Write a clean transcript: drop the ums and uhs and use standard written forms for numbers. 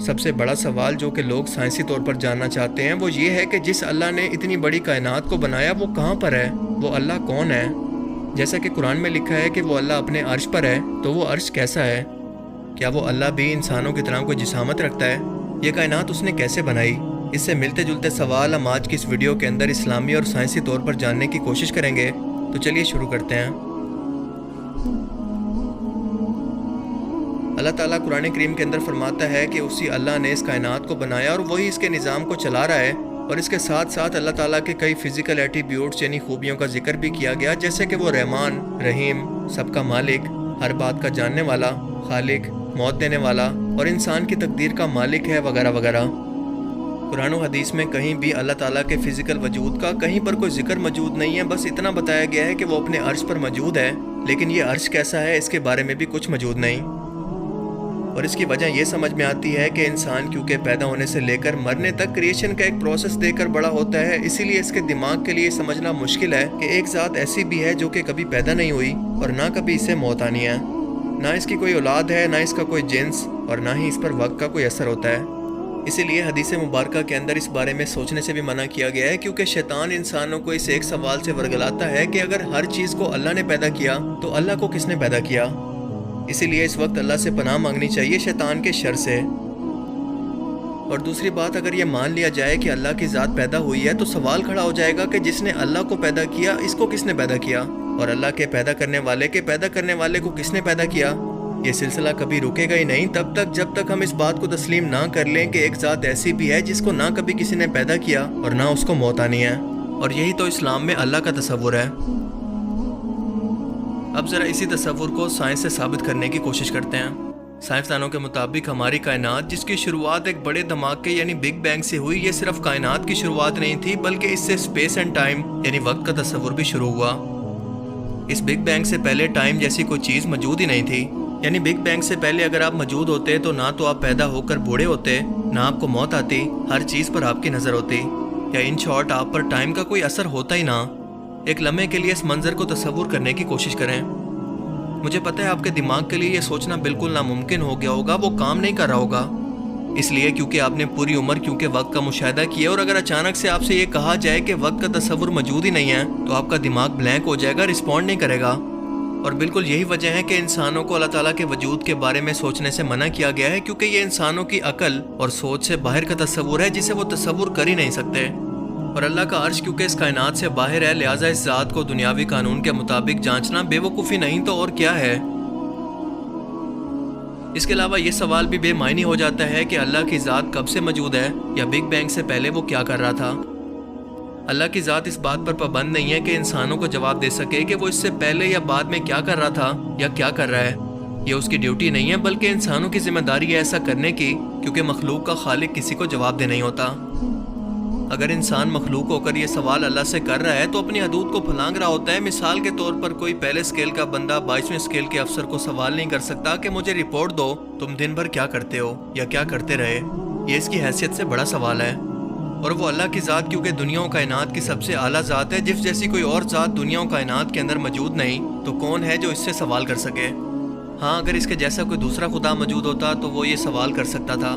سب سے بڑا سوال جو کہ لوگ سائنسی طور پر جاننا چاہتے ہیں وہ یہ ہے کہ جس اللہ نے اتنی بڑی کائنات کو بنایا وہ کہاں پر ہے، وہ اللہ کون ہے؟ جیسا کہ قرآن میں لکھا ہے کہ وہ اللہ اپنے عرش پر ہے، تو وہ عرش کیسا ہے؟ کیا وہ اللہ بھی انسانوں کی طرح کوئی جسامت رکھتا ہے؟ یہ کائنات اس نے کیسے بنائی؟ اس سے ملتے جلتے سوال ہم آج کی اس ویڈیو کے اندر اسلامی اور سائنسی طور پر جاننے کی کوشش کریں گے، تو چلیے شروع کرتے ہیں۔ اللہ تعالیٰ قرآن کریم کے اندر فرماتا ہے کہ اسی اللہ نے اس کائنات کو بنایا اور وہی اس کے نظام کو چلا رہا ہے، اور اس کے ساتھ ساتھ اللہ تعالیٰ کے کئی فزیکل ایٹریبیوٹس یعنی خوبیوں کا ذکر بھی کیا گیا، جیسے کہ وہ رحمان، رحیم، سب کا مالک، ہر بات کا جاننے والا، خالق، موت دینے والا اور انسان کی تقدیر کا مالک ہے، وغیرہ وغیرہ۔ قرآن و حدیث میں کہیں بھی اللہ تعالیٰ کے فزیکل وجود کا کہیں پر کوئی ذکر موجود نہیں ہے، بس اتنا بتایا گیا ہے کہ وہ اپنے عرش پر موجود ہے، لیکن یہ عرش کیسا ہے اس کے بارے میں بھی کچھ موجود نہیں۔ اور اس کی وجہ یہ سمجھ میں آتی ہے کہ انسان کیونکہ پیدا ہونے سے لے کر مرنے تک کریشن کا ایک پروسیس دے کر بڑا ہوتا ہے، اسی لیے اس کے دماغ کے لیے سمجھنا مشکل ہے کہ ایک ذات ایسی بھی ہے جو کہ کبھی پیدا نہیں ہوئی اور نہ کبھی اسے موت آنی ہے، نہ اس کی کوئی اولاد ہے، نہ اس کا کوئی جنس، اور نہ ہی اس پر وقت کا کوئی اثر ہوتا ہے۔ اسی لیے حدیث مبارکہ کے اندر اس بارے میں سوچنے سے بھی منع کیا گیا ہے، کیونکہ شیطان انسانوں کو اس ایک سوال سے ورگلاتا ہے کہ اگر ہر چیز کو اللہ نے پیدا کیا تو اللہ کو کس نے پیدا کیا؟ اسی لیے اس وقت اللہ سے پناہ مانگنی چاہیے شیطان کے شر سے۔ اور دوسری بات، اگر یہ مان لیا جائے کہ اللہ کی ذات پیدا ہوئی ہے تو سوال کھڑا ہو جائے گا کہ جس نے اللہ کو پیدا کیا اس کو کس نے پیدا کیا، اور اللہ کے پیدا کرنے والے کو کس نے پیدا کیا؟ یہ سلسلہ کبھی رکے گا ہی نہیں تب تک جب تک ہم اس بات کو تسلیم نہ کر لیں کہ ایک ذات ایسی بھی ہے جس کو نہ کبھی کسی نے پیدا کیا اور نہ اس کو موت آنی ہے، اور یہی تو اسلام میں اللہ کا تصور ہے۔ اب ذرا اسی تصور کو سائنس سے ثابت کرنے کی کوشش کرتے ہیں۔ سائنسدانوں کے مطابق ہماری کائنات، جس کی شروعات ایک بڑے دھماکے یعنی بگ بینگ سے ہوئی، یہ صرف کائنات کی شروعات نہیں تھی بلکہ اس سے اسپیس اینڈ ٹائم یعنی وقت کا تصور بھی شروع ہوا۔ اس بگ بینگ سے پہلے ٹائم جیسی کوئی چیز موجود ہی نہیں تھی، یعنی بگ بینگ سے پہلے اگر آپ موجود ہوتے تو نہ تو آپ پیدا ہو کر بوڑھے ہوتے، نہ آپ کو موت آتی، ہر چیز پر آپ کی نظر ہوتی، یا ان شارٹ آپ پر ٹائم کا کوئی اثر ہوتا ہی نہ۔ ایک لمحے کے لیے اس منظر کو تصور کرنے کی کوشش کریں۔ مجھے پتہ ہے آپ کے دماغ کے لیے یہ سوچنا بالکل ناممکن ہو گیا ہوگا، وہ کام نہیں کر رہا ہوگا، اس لیے کیونکہ آپ نے پوری عمر وقت کا مشاہدہ کیا، اور اگر اچانک سے آپ سے یہ کہا جائے کہ وقت کا تصور موجود ہی نہیں ہے تو آپ کا دماغ بلینک ہو جائے گا، رسپونڈ نہیں کرے گا۔ اور بالکل یہی وجہ ہے کہ انسانوں کو اللہ تعالیٰ کے وجود کے بارے میں سوچنے سے منع کیا گیا ہے، کیونکہ یہ انسانوں کی عقل اور سوچ سے باہر کا تصور ہے جسے وہ تصور کر ہی نہیں سکتے۔ اور اللہ کا عرش کیونکہ اس کائنات سے باہر ہے، لہٰذا اس ذات کو دنیاوی قانون کے مطابق جانچنا بے وقوفی نہیں تو اور کیا ہے۔ اس کے علاوہ یہ سوال بھی بے معنی ہو جاتا ہے کہ اللہ کی ذات کب سے موجود ہے، یا بگ بینگ سے پہلے وہ کیا کر رہا تھا؟ اللہ کی ذات اس بات پر پابند نہیں ہے کہ انسانوں کو جواب دے سکے کہ وہ اس سے پہلے یا بعد میں کیا کر رہا تھا یا کیا کر رہا ہے۔ یہ اس کی ڈیوٹی نہیں ہے بلکہ انسانوں کی ذمہ داری ہے ایسا کرنے کی، کیونکہ مخلوق کا خالق کسی کو جواب دے نہیں ہوتا۔ اگر انسان مخلوق ہو کر یہ سوال اللہ سے کر رہا ہے تو اپنی حدود کو پھلانگ رہا ہوتا ہے۔ مثال کے طور پر کوئی پہلے سکیل کا بندہ 22ویں سکیل کے افسر کو سوال نہیں کر سکتا کہ مجھے رپورٹ دو تم دن بھر کیا کرتے ہو یا کیا کرتے رہے۔ یہ اس کی حیثیت سے بڑا سوال ہے۔ اور وہ اللہ کی ذات کیونکہ دنیا و کائنات کی سب سے اعلیٰ ذات ہے، جس جیسی کوئی اور ذات دنیا و کائنات کے اندر موجود نہیں، تو کون ہے جو اس سے سوال کر سکے؟ ہاں، اگر اس کے جیسا کوئی دوسرا خدا موجود ہوتا تو وہ یہ سوال کر سکتا تھا،